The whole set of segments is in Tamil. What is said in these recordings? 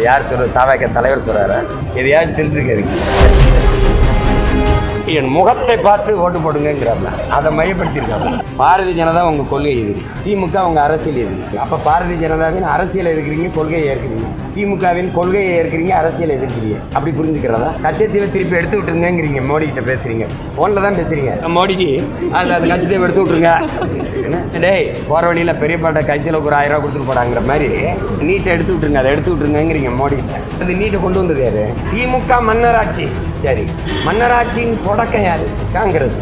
அது யார் சொல்றது? தாவேக தலைவர் சொல்றாரு. எதையாவது சில்லிருக்காரு. என் முகத்தை பார்த்து ஓட்டு போடுங்கிறாப்ல. அதை மையப்படுத்தியிருக்காங்க. பாரதிய ஜனதா உங்க கொள்கை எதிரி, திமுக உங்க அரசியல் எதிரி. அப்ப பாரதிய ஜனதாவின் அரசியல் எதிர்க்கிறீங்க, கொள்கையை ஏற்கிறீங்க. திமுகவின் கொள்கையை ஏற்கிறீங்க, அரசியல் எதிர்க்கிறீங்க. அப்படி புரிஞ்சுக்கிறதா? கச்சத்தீவை திருப்பி எடுத்து விட்டுருங்கிறீங்க. மோடி கிட்ட பேசுறீங்க, போன்ல தான் பேசுறீங்க. மோடிஜி அது கச்சத்தீவை எடுத்து விட்டுருங்க. டேய், போற வழியில பெரியப்பாட்ட கைச்சலுக்கு ஒரு 1000 ரூபா கொடுத்துட்டு போறாங்கிற மாதிரி நீட்டை எடுத்து விட்டுருங்க, அதை எடுத்து விட்டுருங்கிறீங்க மோடி கிட்ட. அது நீட்டை கொண்டு வந்தது யாரு? திமுக மன்னராட்சி. சரி, மன்னராட்சியின் தொடக்கம் யாரு? காங்கிரஸ்.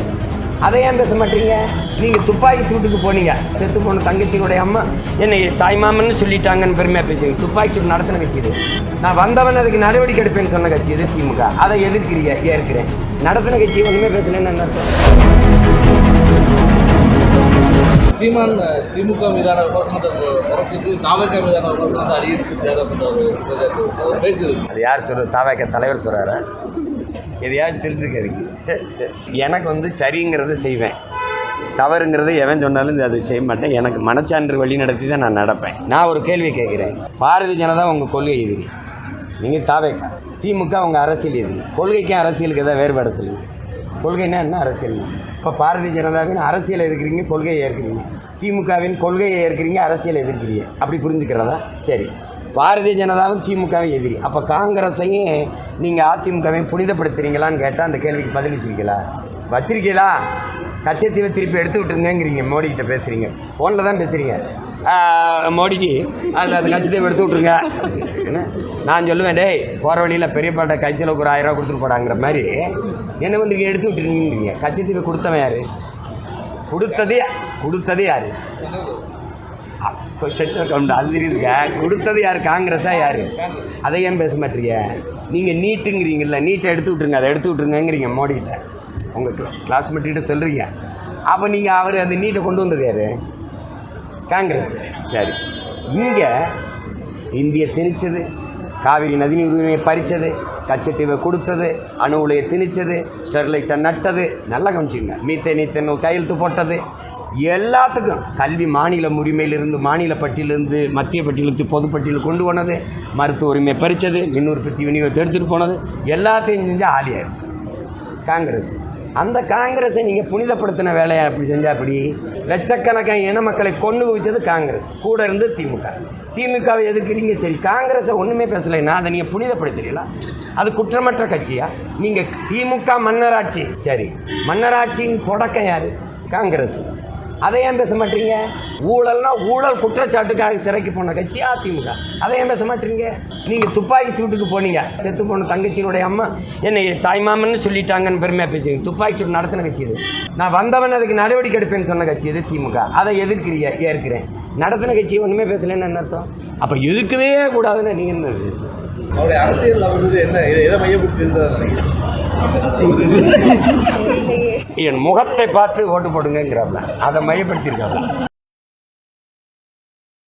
அதை ஏன் பேச மாட்டீங்க? நீங்கள் துப்பாக்கி சூட்டுக்கு போனீங்க, செத்து போன தங்கச்சியோடைய அம்மா என்னை தாய்மாமன்னு சொல்லிட்டாங்கன்னு பெருமையாக பேசுவீங்க. துப்பாக்கி சூட்டு நடத்தின கட்சி இது. நான் வந்தவன் அதுக்கு நடவடிக்கை எடுப்பேன்னு சொன்ன கட்சி இது திமுக. அதை எதிர்க்கிறீங்க, ஏற்கிறேன். நடத்தின கட்சி ஒன்றுமே பேசலன்னு என்ன அர்த்தம்? சீமான் திமுக மீதான விமர்சனத்தை குறைச்சிட்டு தாவேக மீதான விமர்சனத்தை அதிகரிச்சிருக்காரு அப்படின்னு பேசுறது. அது யார் சொல்றது? தாவேக தலைவர் சொல்கிறாரு. எதையாவது சில்லிருக்காரு. எனக்கு சரிங்கிறத செய்வேன், தவறுங்கிறத எவன் சொன்னாலும் அதை செய்ய மாட்டேன். எனக்கு மனச்சான்று வழி நடத்தி தான் நான் நடப்பேன். நான் ஒரு கேள்வி கேட்குறேன். பாரதிய ஜனதா உங்கள் கொள்கை எதிரி, நீங்கள் தாவேக. திமுக உங்கள் அரசியல் எதிரி. கொள்கைக்கும் அரசியலுக்கு எதாவது வேறுபாடு சொல்லுங்கள். கொள்கைன்னா என்ன, அரசியல்? இப்போ பாரதிய ஜனதாவின் அரசியலை எதிர்க்கிறீங்க, கொள்கையை ஏற்கிறீங்க. திமுகவின் கொள்கையை ஏற்கிறீங்க, அரசியலை எதிர்க்கிறீங்க. அப்படி புரிஞ்சுக்கிறதா? சரி, பாரதிய ஜனதாவும் திமுகவை எதிரி. அப்போ காங்கிரஸையும் நீங்கள் அதிமுகவையும் புனிதப்படுத்துறீங்களான்னு கேட்டால் அந்த கேள்விக்கு பதில் வச்சிருக்கீங்களா? கச்சத்தீவை திருப்பி எடுத்து விட்டுருங்கிறீங்க. மோடிக்கிட்ட பேசுகிறீங்க, ஃபோனில் தான் பேசுகிறீங்க. மோடிஜி அது கச்சத்தீவை எடுத்து விட்ருங்க. என்ன நான் சொல்லுவேன், டேய், போகிற வழியில் பெரியப்பாட்ட கைச்சலுக்கு ஒரு 1000 ரூபா கொடுத்துட்டு போடாங்கிற மாதிரி என்ன எடுத்து விட்டுருங்க. கச்சத்தீவை கொடுத்தவன் யார்? கொடுத்தது யார்? அது தெரியுதுங்க. கொடுத்தது யார்? காங்கிரஸா யார்? அதை ஏன் பேச மாட்டீங்க? நீங்கள் நீட்டுங்கிறீங்கல்ல, நீட்டை எடுத்து விட்ருங்க, அதை எடுத்து விட்ருங்கிறீங்க மோடிக்கிட்ட. உங்கள் கிளாஸ்மேட்டிகிட்ட சொல்கிறீங்க. அப்போ நீங்கள் அவர் அந்த நீட்டை கொண்டு வந்தது யார்? காங்கிரஸ். சரி, இங்கே இந்திய திணிச்சது, காவிரி நதிநீர் உரிமையை பறித்தது, கச்சத்தீவை கொடுத்தது, அணு உலையை திணிச்சது, ஸ்டெர்லைட்டை நட்டது, நல்லா கவனிச்சுங்க. மீத்தேன் கையெழுத்து போட்டது, எல்லாத்துக்கும் கல்வி மாநில உரிமையிலிருந்து, மாநில பட்டியலிருந்து மத்திய பட்டியலுக்கு பொதுப்பட்டியலுக்கு கொண்டு போனது, மருத்துவ உரிமையை பறித்தது, மின் உற்பத்தி விநியோகத்தை எடுத்துகிட்டு போனது, எல்லாத்தையும் செஞ்சால் ஆலியார் காங்கிரஸ். அந்த காங்கிரஸை நீங்கள் புனிதப்படுத்தின வேலையை அப்படி செஞ்சால் அப்படி லட்சக்கணக்கான இன மக்களை கொண்டு குவிச்சது காங்கிரஸ். கூட இருந்து திமுகவை எதிர்க்கிறீங்க. சரி, காங்கிரஸை ஒன்றுமே பேசலைன்னா அதை நீங்கள் புனிதப்படுத்துறீங்களா? அது குற்றமற்ற கட்சியா? நீங்கள் திமுக மன்னராட்சி. சரி, மன்னராட்சியின் தொடக்கம் யார்? காங்கிரஸ். அதை ஏன் பேச மாட்டீங்க? ஊழல்னா ஊழல் குற்றச்சாட்டுக்காக சிறைக்கு போன கட்சி அதிமுக. அதை ஏன் பேச மாட்டீங்க? நீங்கள் துப்பாக்கி சூட்டுக்கு போனீங்க, செத்து போன தங்கச்சியோடைய அம்மா என்னை தாய்மாமன்னு சொல்லிட்டாங்கன்னு பெருமையாக பேசுவீங்க. துப்பாக்கி சூட்டு நடத்தின கட்சி இது. நான் வந்தவன் அதுக்கு நடவடிக்கை எடுப்பேன்னு சொன்ன கட்சி இது திமுக. அதை எதிர்க்கிறீங்க, ஏற்கிறேன். நடத்தின கட்சி ஒன்றுமே பேசலைன்னு என்ன அர்த்தம்? அப்போ எதுக்கவே கூடாதுன்னு நீங்கள் என்ன? அவருடைய அரசியல் அவருடைய என்ன, எதை மையப்படுத்தி இருந்தார்? என் முகத்தை பார்த்து ஓட்டு போடுங்கிறாப்ல. அதை மையப்படுத்தியிருக்காங்க.